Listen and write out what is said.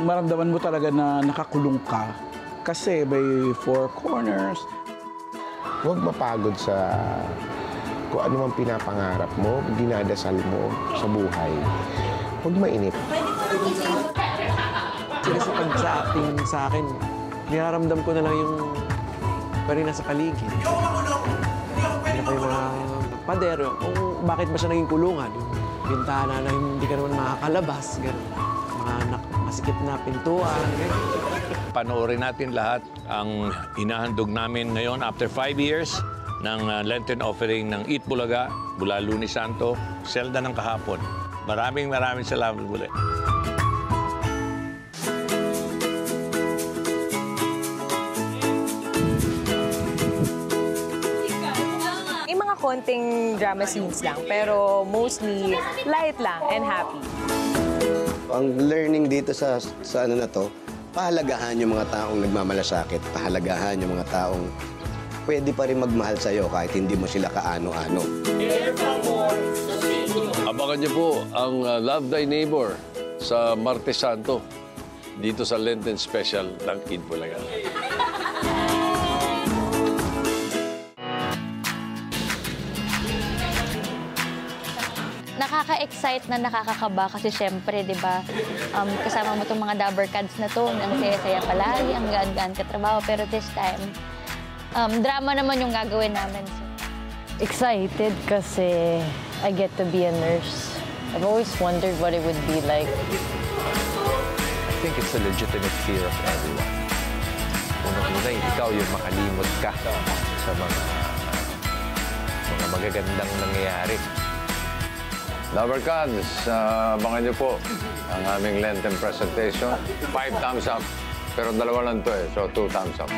maramdaman mo talaga na nakakulong ka kasi may four corners. Huwag mapagod sa kung ano mang pinapangarap mo, dinadasal mo sa buhay. Huwag mainip. Kasi sa acting sa akin, niraramdam ko na lang yung parang nasa paligid. Ano pa yung mga pader, kung bakit ba siya naging kulungan. Yung bintana na hindi ka naman makakalabas, gano'n. Mga masikip na pintuan, gano'n. Panoorin natin lahat ang hinahandog namin ngayon after 5 years ng Lenten offering ng Eat Bulaga, mula Lunes Santo, Selda ng kahapon. Maraming salamat muli. Konting drama scenes lang, pero mostly light lang and happy. Ang learning dito sa ano na to, pahalagahan yung mga taong nagmamalasakit, pahalagahan yung mga taong pwede pa rin magmahal sa'yo kahit hindi mo sila kaano-ano. Abangan niyo po ang Love Thy Neighbor sa Martes Santo dito sa Lenten Special ng Eat Bulaga. Nakaka-excite na nakakakaba kasi syempre, di ba, kasama mo itong mga Dabber Cats na to, ang saya-saya palagi, ang gaan-gaan katrabaho. Pero this time, drama naman yung gagawin namin. So. Excited kasi I get to be a nurse. I've always wondered what it would be like. I think it's a legitimate fear of everyone. Unang-una, ikaw yung makalimot ka sa mga magagandang nangyayari. Dabber Cats, abangan niyo po ang aming Lenten presentation. 5 thumbs up. Pero dalawa lang to so 2 thumbs up.